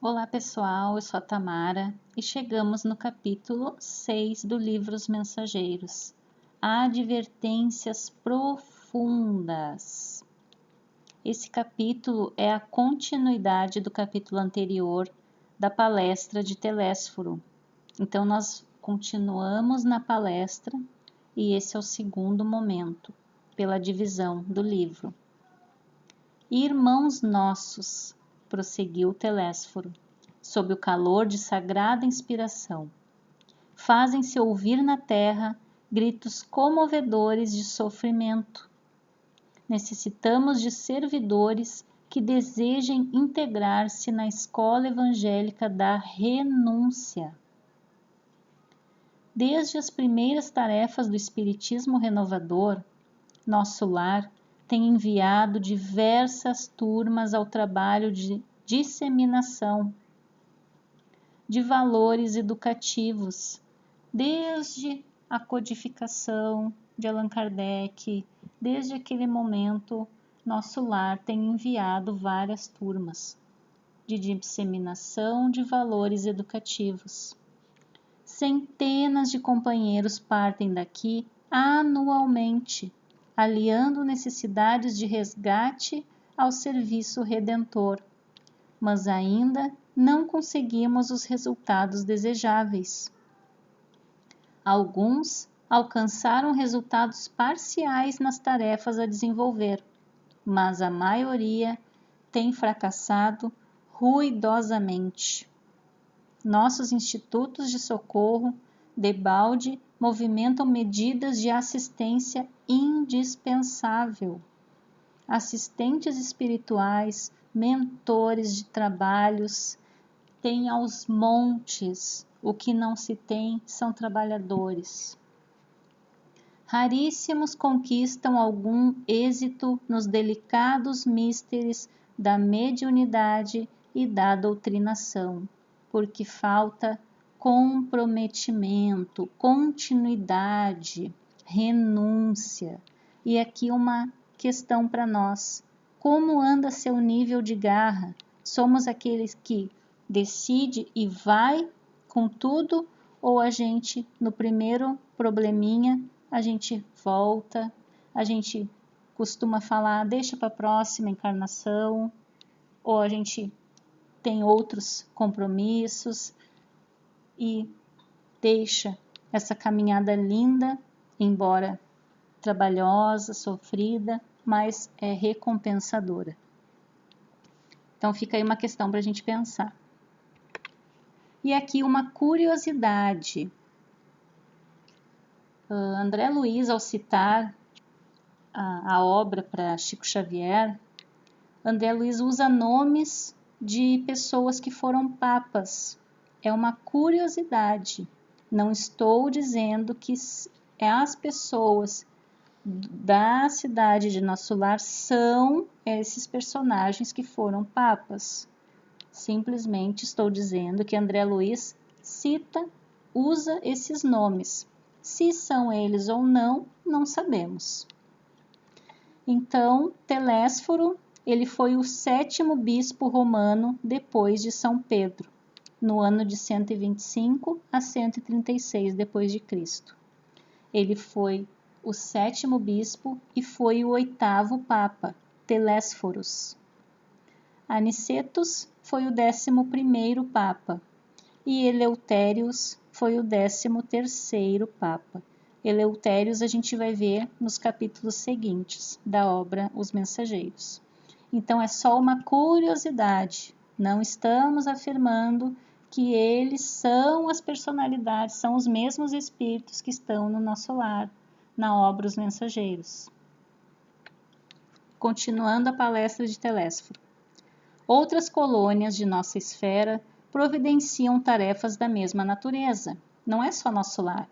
Olá pessoal, eu sou a Tamara e chegamos no capítulo 6 do livro Os Mensageiros. Advertências profundas. Esse capítulo é a continuidade do capítulo anterior da palestra de Telésforo. Então nós continuamos na palestra e esse é o segundo momento, pela divisão do livro. Irmãos nossos, prosseguiu Telésforo, sob o calor de sagrada inspiração, fazem-se ouvir na terra gritos comovedores de sofrimento. Necessitamos de servidores que desejem integrar-se na escola evangélica da renúncia. Desde as primeiras tarefas do Espiritismo Renovador, nosso lar tem enviado diversas turmas ao trabalho de disseminação de valores educativos, desde a codificação de Allan Kardec, desde aquele momento, nosso lar tem enviado várias turmas de disseminação de valores educativos. Centenas de companheiros partem daqui anualmente, aliando necessidades de resgate ao serviço redentor, mas ainda não conseguimos os resultados desejáveis. Alguns alcançaram resultados parciais nas tarefas a desenvolver, mas a maioria tem fracassado ruidosamente. Nossos institutos de socorro, debalde, movimentam medidas de assistência indispensável. Assistentes espirituais, mentores de trabalhos, tem aos montes. O que não se tem são trabalhadores. Raríssimos conquistam algum êxito nos delicados místeres da mediunidade e da doutrinação, porque falta comprometimento, continuidade, renúncia. E aqui uma questão para nós: como anda seu nível de garra? Somos aqueles que decide e vai com tudo, ou a gente, no primeiro probleminha, a gente volta, a gente costuma falar, deixa para a próxima encarnação, ou a gente tem outros compromissos e deixa essa caminhada linda, embora trabalhosa, sofrida, mas é recompensadora. Então fica aí uma questão para a gente pensar. E aqui uma curiosidade. André Luiz, ao citar a obra para Chico Xavier, André Luiz usa nomes de pessoas que foram papas. É uma curiosidade. Não estou dizendo que as pessoas da cidade de Nosso Lar são esses personagens que foram papas. Simplesmente estou dizendo que André Luiz usa esses nomes. Se são eles ou não, não sabemos. Então, Telésforo, ele foi o 7º bispo romano depois de São Pedro, no ano de 125 a 136 depois de Cristo. Ele foi o 7º bispo e foi o 8º papa, Telésforos. Anicetus foi o 11º papa e Eleutérios foi o 13º papa. Eleutérios a gente vai ver nos capítulos seguintes da obra Os Mensageiros. Então é só uma curiosidade, não estamos afirmando que eles são as personalidades, são os mesmos espíritos que estão no nosso lar, na obra Os Mensageiros. Continuando a palestra de Telésforo. Outras colônias de nossa esfera providenciam tarefas da mesma natureza. Não é só nosso lar,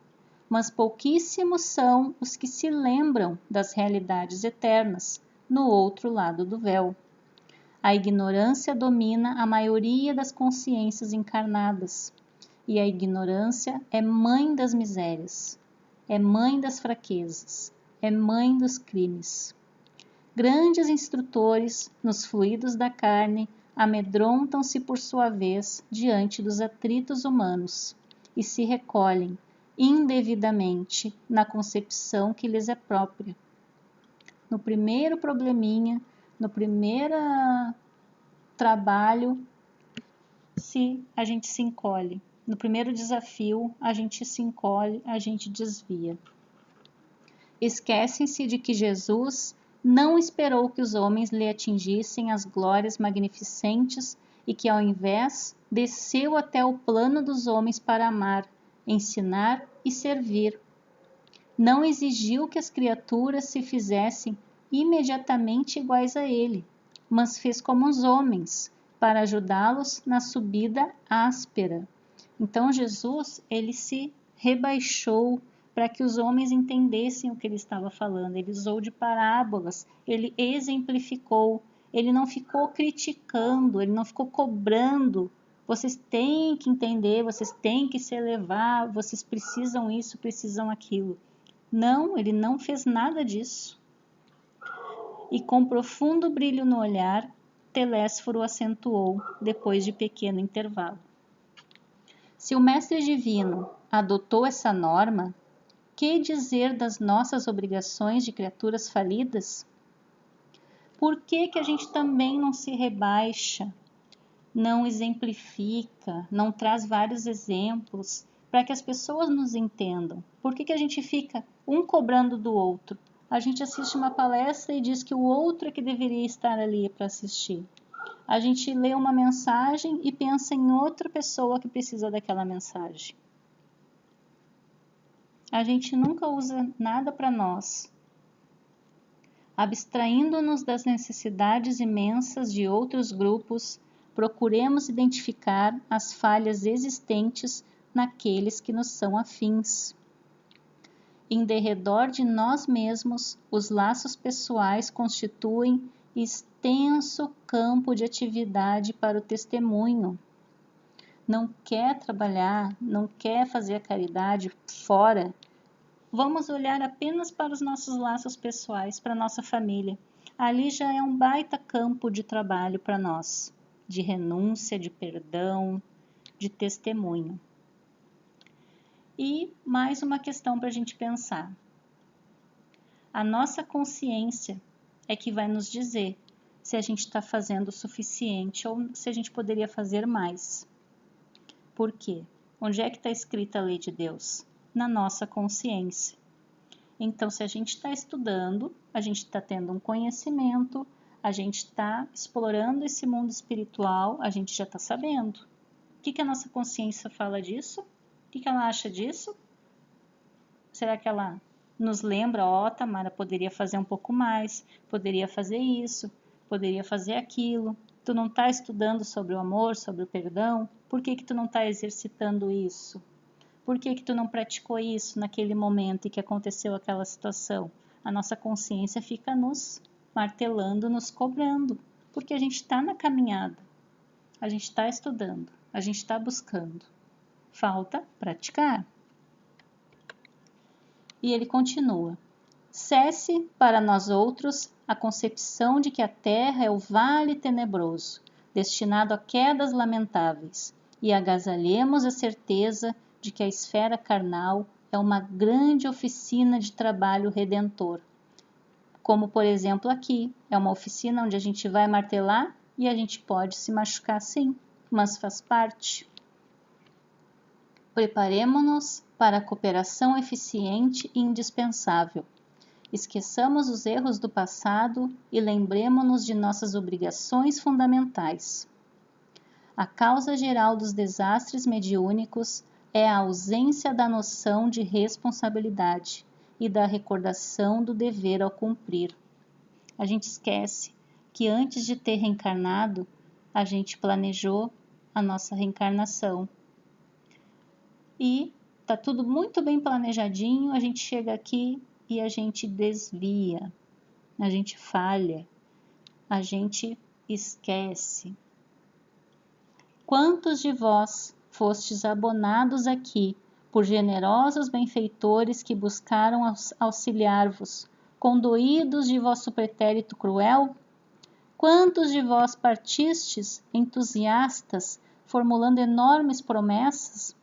mas pouquíssimos são os que se lembram das realidades eternas no outro lado do véu. A ignorância domina a maioria das consciências encarnadas, e a ignorância é mãe das misérias, é mãe das fraquezas, é mãe dos crimes. Grandes instrutores nos fluidos da carne amedrontam-se por sua vez diante dos atritos humanos e se recolhem indevidamente na concepção que lhes é própria. No primeiro probleminha, no primeiro trabalho, a gente se encolhe. No primeiro desafio, a gente se encolhe, a gente desvia. Esquecem-se de que Jesus não esperou que os homens lhe atingissem as glórias magnificentes e que, ao invés, desceu até o plano dos homens para amar, ensinar e servir. Não exigiu que as criaturas se fizessem imediatamente iguais a ele, mas fez como os homens, para ajudá-los na subida áspera. Então Jesus, ele se rebaixou para que os homens entendessem o que ele estava falando. Ele usou de parábolas, ele exemplificou, ele não ficou criticando, ele não ficou cobrando. Vocês têm que entender, vocês têm que se elevar, vocês precisam isso, precisam aquilo. Não, ele não fez nada disso. E com profundo brilho no olhar, Telésforo acentuou, depois de pequeno intervalo. Se o Mestre Divino adotou essa norma, que dizer das nossas obrigações de criaturas falidas? Por que a gente também não se rebaixa, não exemplifica, não traz vários exemplos para que as pessoas nos entendam? Por que a gente fica um cobrando do outro? A gente assiste uma palestra e diz que o outro é que deveria estar ali para assistir. A gente lê uma mensagem e pensa em outra pessoa que precisa daquela mensagem. A gente nunca usa nada para nós. Abstraindo-nos das necessidades imensas de outros grupos, procuremos identificar as falhas existentes naqueles que nos são afins. Em derredor de nós mesmos, os laços pessoais constituem extenso campo de atividade para o testemunho. Não quer trabalhar, não quer fazer a caridade fora, vamos olhar apenas para os nossos laços pessoais, para a nossa família. Ali já é um baita campo de trabalho para nós, de renúncia, de perdão, de testemunho. E mais uma questão para a gente pensar. A nossa consciência é que vai nos dizer se a gente está fazendo o suficiente ou se a gente poderia fazer mais. Por quê? Onde é que está escrita a lei de Deus? Na nossa consciência. Então, se a gente está estudando, a gente está tendo um conhecimento, a gente está explorando esse mundo espiritual, a gente já está sabendo. O que a nossa consciência fala disso? O que ela acha disso? Será que ela nos lembra, Tamara, poderia fazer um pouco mais, poderia fazer isso, poderia fazer aquilo. Tu não está estudando sobre o amor, sobre o perdão? Por que tu não está exercitando isso? Por que tu não praticou isso naquele momento em que aconteceu aquela situação? A nossa consciência fica nos martelando, nos cobrando, porque a gente está na caminhada, a gente está estudando, a gente está buscando. Falta praticar. E ele continua. Cesse para nós outros a concepção de que a terra é o vale tenebroso, destinado a quedas lamentáveis, e agasalhemos a certeza de que a esfera carnal é uma grande oficina de trabalho redentor. Como, por exemplo, aqui, é uma oficina onde a gente vai martelar e a gente pode se machucar sim, mas faz parte. Preparemo-nos para a cooperação eficiente e indispensável. Esqueçamos os erros do passado e lembremo-nos de nossas obrigações fundamentais. A causa geral dos desastres mediúnicos é a ausência da noção de responsabilidade e da recordação do dever ao cumprir. A gente esquece que antes de ter reencarnado, a gente planejou a nossa reencarnação. E tá tudo muito bem planejadinho, a gente chega aqui e a gente desvia, a gente falha, a gente esquece. Quantos de vós fostes abonados aqui por generosos benfeitores que buscaram auxiliar-vos, condoídos de vosso pretérito cruel? Quantos de vós partistes, entusiastas, formulando enormes promessas,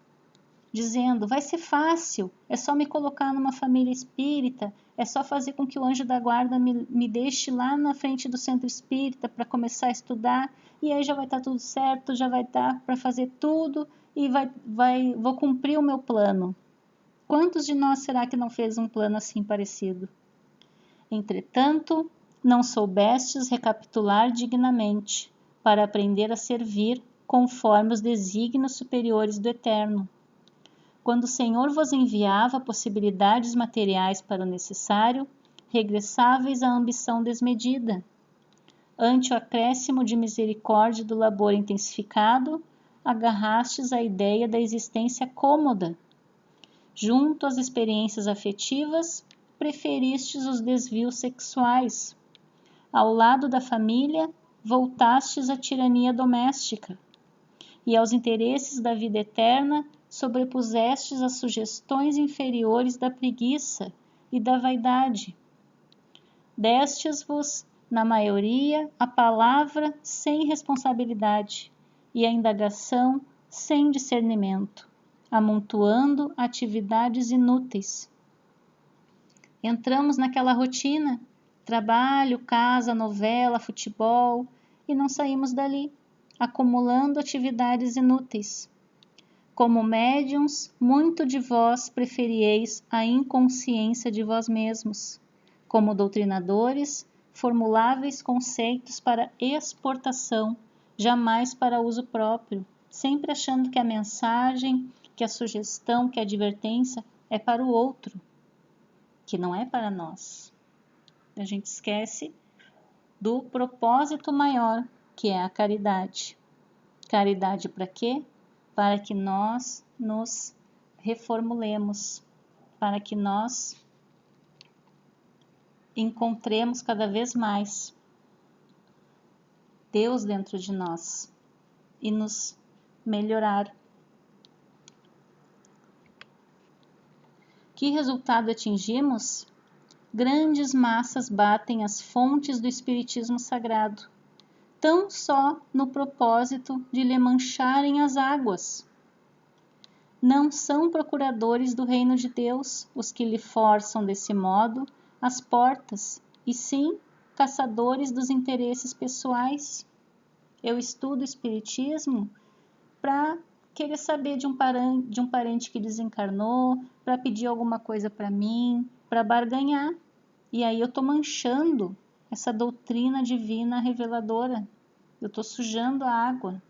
dizendo, vai ser fácil, é só me colocar numa família espírita, é só fazer com que o anjo da guarda me deixe lá na frente do centro espírita para começar a estudar, e aí já vai estar tudo certo, já vai dar para fazer tudo, e vou cumprir o meu plano. Quantos de nós será que não fez um plano assim parecido? Entretanto, não soubestes recapitular dignamente, para aprender a servir conforme os desígnios superiores do Eterno. Quando o Senhor vos enviava possibilidades materiais para o necessário, regressáveis à ambição desmedida. Ante o acréscimo de misericórdia do labor intensificado, agarrastes à ideia da existência cômoda. Junto às experiências afetivas, preferistes os desvios sexuais. Ao lado da família, voltastes à tirania doméstica. E aos interesses da vida eterna, sobrepusestes as sugestões inferiores da preguiça e da vaidade. Destes-vos, na maioria, a palavra sem responsabilidade e a indagação sem discernimento, amontoando atividades inúteis. Entramos naquela rotina, trabalho, casa, novela, futebol, e não saímos dali, acumulando atividades inúteis. Como médiuns, muito de vós preferieis a inconsciência de vós mesmos. Como doutrinadores, formuláveis conceitos para exportação, jamais para uso próprio, sempre achando que a mensagem, que a sugestão, que a advertência é para o outro, que não é para nós. A gente esquece do propósito maior, que é a caridade. Caridade para quê? Para que nós nos reformulemos, para que nós encontremos cada vez mais Deus dentro de nós e nos melhorar. Que resultado atingimos? Grandes massas batem as fontes do Espiritismo Sagrado, tão só no propósito de lhe mancharem as águas. Não são procuradores do reino de Deus os que lhe forçam desse modo as portas, e sim caçadores dos interesses pessoais. Eu estudo Espiritismo para querer saber de um parente que desencarnou, para pedir alguma coisa para mim, para barganhar. E aí eu estou manchando essa doutrina divina reveladora. Eu estou sujando a água.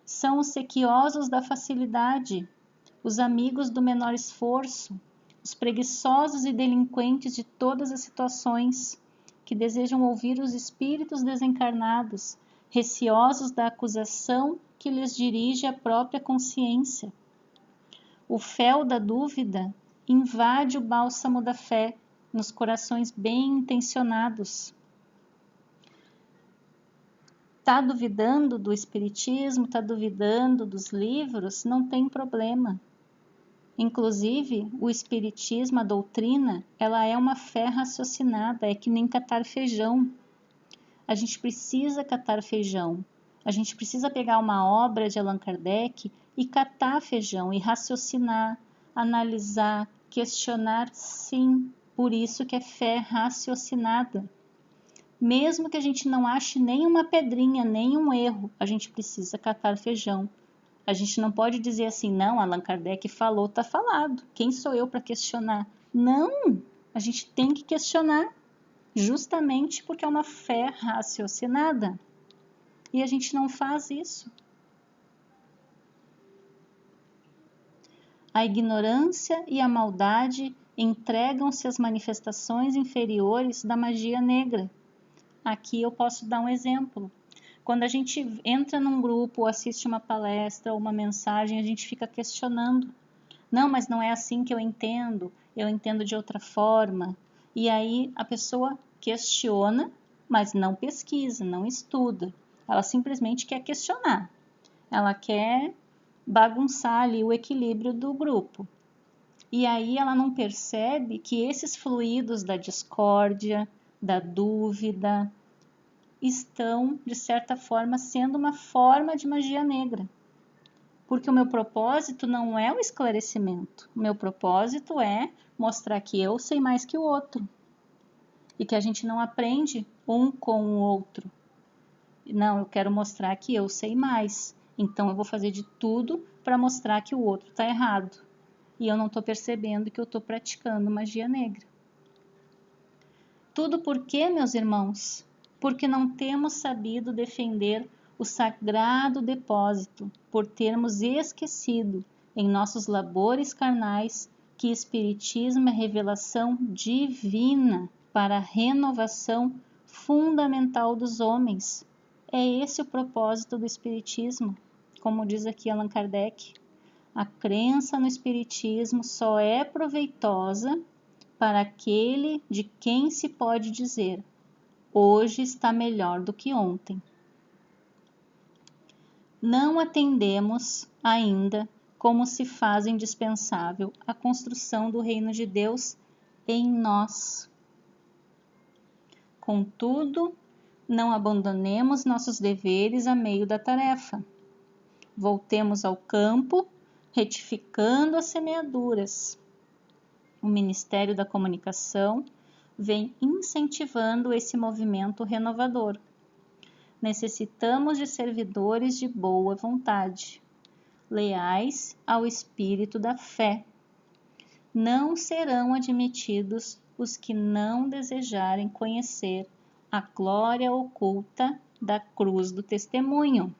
São os sequiosos da facilidade, os amigos do menor esforço, os preguiçosos e delinquentes de todas as situações, que desejam ouvir os espíritos desencarnados, receosos da acusação que lhes dirige a própria consciência. O fel da dúvida invade o bálsamo da fé nos corações bem intencionados. Está duvidando do Espiritismo, está duvidando dos livros, não tem problema. Inclusive, o Espiritismo, a doutrina, ela é uma fé raciocinada, é que nem catar feijão. A gente precisa catar feijão. A gente precisa pegar uma obra de Allan Kardec e catar feijão, e raciocinar, analisar, questionar, sim. Por isso que é fé raciocinada. Mesmo que a gente não ache nenhuma pedrinha, nenhum erro, a gente precisa catar feijão. A gente não pode dizer assim, não, Allan Kardec falou, está falado. Quem sou eu para questionar? Não, a gente tem que questionar, justamente porque é uma fé raciocinada. E a gente não faz isso. A ignorância e a maldade entregam-se às manifestações inferiores da magia negra. Aqui eu posso dar um exemplo. Quando a gente entra num grupo, ou assiste uma palestra ou uma mensagem, a gente fica questionando. Não, mas não é assim que eu entendo de outra forma. E aí a pessoa questiona, mas não pesquisa, não estuda. Ela simplesmente quer questionar. Ela quer bagunçar ali o equilíbrio do grupo. E aí ela não percebe que esses fluidos da discórdia, da dúvida, estão, de certa forma, sendo uma forma de magia negra. Porque o meu propósito não é o esclarecimento. O meu propósito é mostrar que eu sei mais que o outro. E que a gente não aprende um com o outro. Não, eu quero mostrar que eu sei mais. Então eu vou fazer de tudo para mostrar que o outro está errado. E eu não estou percebendo que eu estou praticando magia negra. Tudo por quê, meus irmãos? Porque não temos sabido defender o sagrado depósito, por termos esquecido em nossos labores carnais que Espiritismo é revelação divina para a renovação fundamental dos homens. É esse o propósito do Espiritismo, como diz aqui Allan Kardec. A crença no Espiritismo só é proveitosa para aquele de quem se pode dizer: hoje está melhor do que ontem. Não atendemos ainda como se faz indispensável a construção do reino de Deus em nós. Contudo, não abandonemos nossos deveres a meio da tarefa. Voltemos ao campo, retificando as semeaduras. O Ministério da Comunicação vem incentivando esse movimento renovador. Necessitamos de servidores de boa vontade, leais ao espírito da fé. Não serão admitidos os que não desejarem conhecer a glória oculta da cruz do testemunho.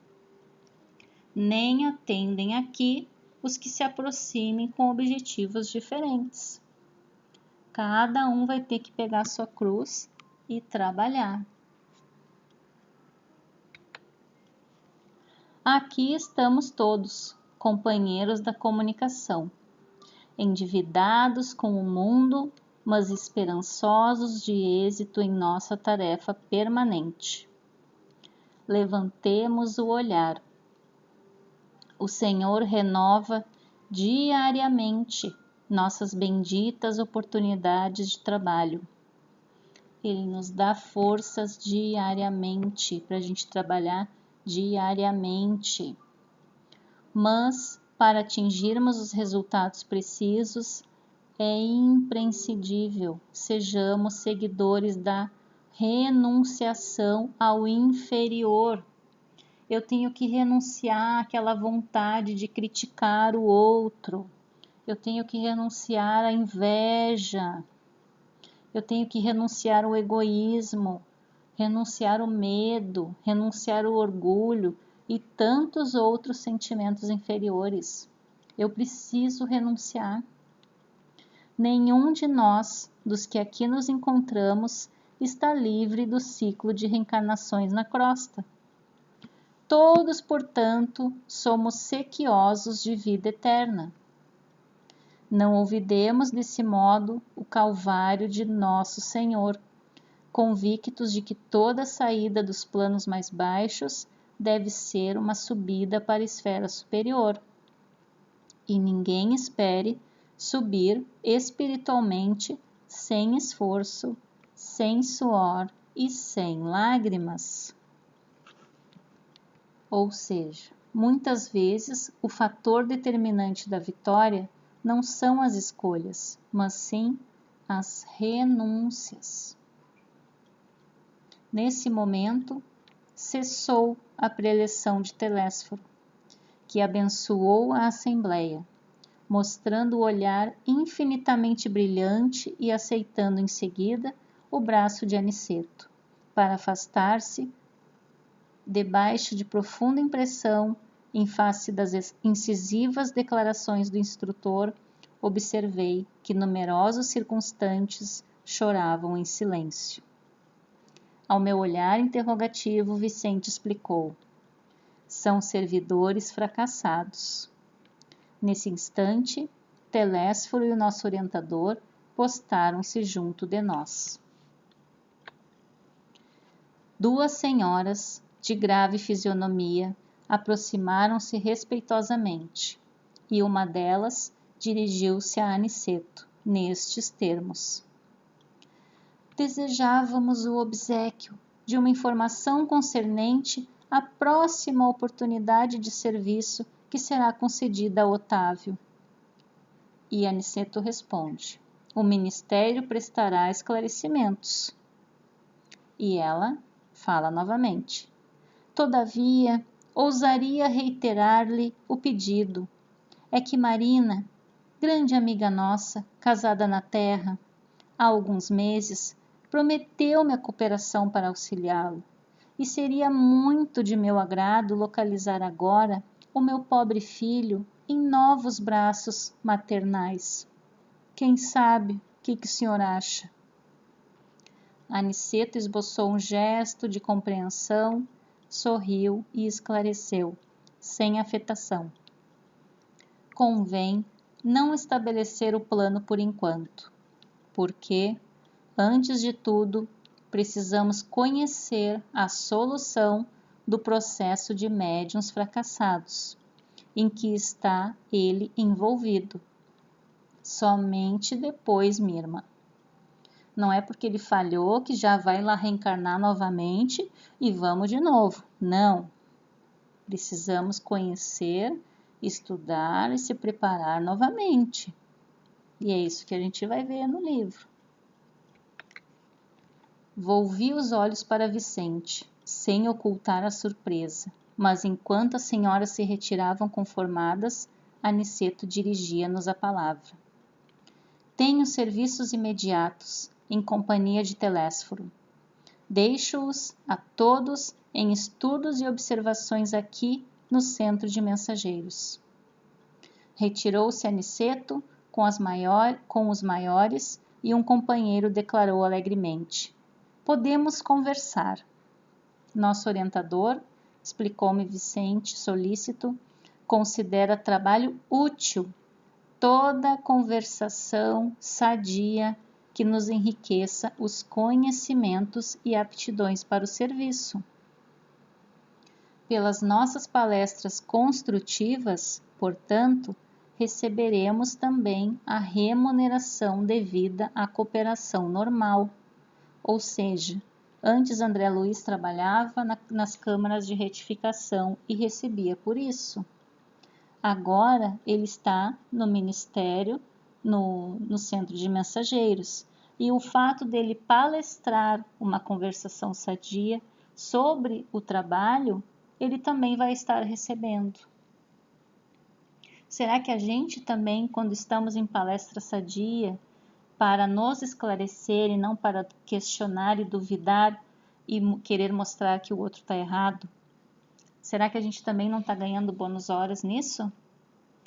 Nem atendem aqui os que se aproximem com objetivos diferentes. Cada um vai ter que pegar sua cruz e trabalhar. Aqui estamos todos, companheiros da comunicação, endividados com o mundo, mas esperançosos de êxito em nossa tarefa permanente. Levantemos o olhar. O Senhor renova diariamente nossas benditas oportunidades de trabalho. Ele nos dá forças diariamente para a gente trabalhar diariamente. Mas, para atingirmos os resultados precisos, é imprescindível sejamos seguidores da renunciação ao inferior. Eu tenho que renunciar àquela vontade de criticar o outro. Eu tenho que renunciar à inveja. Eu tenho que renunciar ao egoísmo, renunciar ao medo, renunciar ao orgulho e tantos outros sentimentos inferiores. Eu preciso renunciar. Nenhum de nós, dos que aqui nos encontramos, está livre do ciclo de reencarnações na crosta. Todos, portanto, somos sequiosos de vida eterna. Não olvidemos desse modo o Calvário de Nosso Senhor, convictos de que toda saída dos planos mais baixos deve ser uma subida para a esfera superior. E ninguém espere subir espiritualmente sem esforço, sem suor e sem lágrimas. Ou seja, muitas vezes o fator determinante da vitória não são as escolhas, mas sim as renúncias. Nesse momento, cessou a preleção de Telésforo, que abençoou a Assembleia, mostrando o olhar infinitamente brilhante e aceitando em seguida o braço de Aniceto, para afastar-se. Debaixo de profunda impressão, em face das incisivas declarações do instrutor, observei que numerosos circunstantes choravam em silêncio. Ao meu olhar interrogativo, Vicente explicou: são servidores fracassados. Nesse instante, Telésforo e o nosso orientador postaram-se junto de nós. Duas senhoras, de grave fisionomia, aproximaram-se respeitosamente, e uma delas dirigiu-se a Aniceto, nestes termos: desejávamos o obséquio, de uma informação concernente à próxima oportunidade de serviço que será concedida a Otávio. E Aniceto responde: o Ministério prestará esclarecimentos. E ela fala novamente: todavia, ousaria reiterar-lhe o pedido. É que Marina, grande amiga nossa, casada na terra, há alguns meses, prometeu-me a cooperação para auxiliá-lo, e seria muito de meu agrado localizar agora o meu pobre filho em novos braços maternais. Quem sabe o que o senhor acha? Aniceto esboçou um gesto de compreensão, sorriu e esclareceu, sem afetação. Convém não estabelecer o plano por enquanto, porque, antes de tudo, precisamos conhecer a solução do processo de médiuns fracassados, em que está ele envolvido. Somente depois, minha irmã. Não é porque ele falhou que já vai lá reencarnar novamente e vamos de novo. Não. Precisamos conhecer, estudar e se preparar novamente. E é isso que a gente vai ver no livro. Volvi os olhos para Vicente, sem ocultar a surpresa, mas enquanto as senhoras se retiravam conformadas, Aniceto dirigia-nos a palavra. Tenho serviços imediatos, em companhia de Telésforo. Deixo-os a todos em estudos e observações aqui no centro de mensageiros. Retirou-se Aniceto com os maiores e um companheiro declarou alegremente: podemos conversar. Nosso orientador, explicou-me Vicente, solícito, considera trabalho útil toda conversação sadia que nos enriqueça os conhecimentos e aptidões para o serviço. Pelas nossas palestras construtivas, portanto, receberemos também a remuneração devida à cooperação normal. Ou seja, antes André Luiz trabalhava nas câmaras de retificação e recebia por isso. Agora ele está no ministério, no centro de mensageiros, e o fato dele palestrar uma conversação sadia sobre o trabalho, ele também vai estar recebendo. Será que a gente também, quando estamos em palestra sadia, para nos esclarecer e não para questionar e duvidar e querer mostrar que o outro está errado, será que a gente também não está ganhando bônus horas nisso?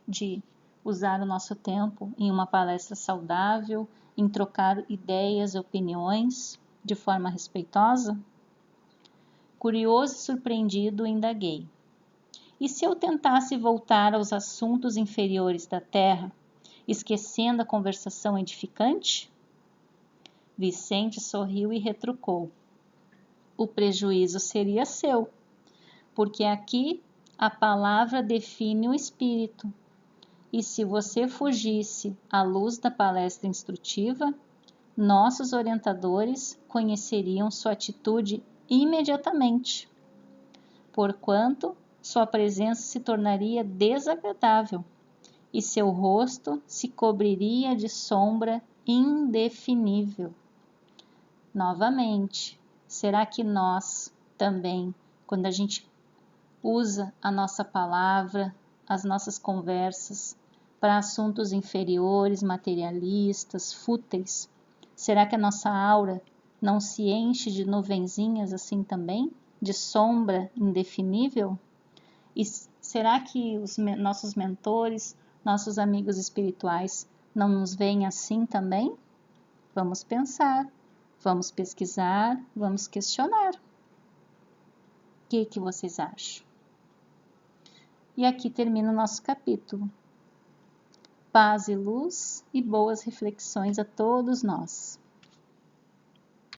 De usar o nosso tempo em uma palestra saudável, em trocar ideias e opiniões de forma respeitosa? Curioso e surpreendido, indaguei. E se eu tentasse voltar aos assuntos inferiores da Terra, esquecendo a conversação edificante? Vicente sorriu e retrucou: o prejuízo seria seu, porque aqui a palavra define o espírito, e se você fugisse à luz da palestra instrutiva, nossos orientadores conheceriam sua atitude imediatamente, porquanto sua presença se tornaria desagradável e seu rosto se cobriria de sombra indefinível. Novamente, será que nós também, quando a gente usa a nossa palavra, as nossas conversas para assuntos inferiores, materialistas, fúteis, será que a nossa aura não se enche de nuvenzinhas assim também, de sombra indefinível? E será que os nossos mentores, nossos amigos espirituais não nos veem assim também? Vamos pensar, vamos pesquisar, vamos questionar. O que vocês acham? E aqui termina o nosso capítulo. Paz e luz e boas reflexões a todos nós.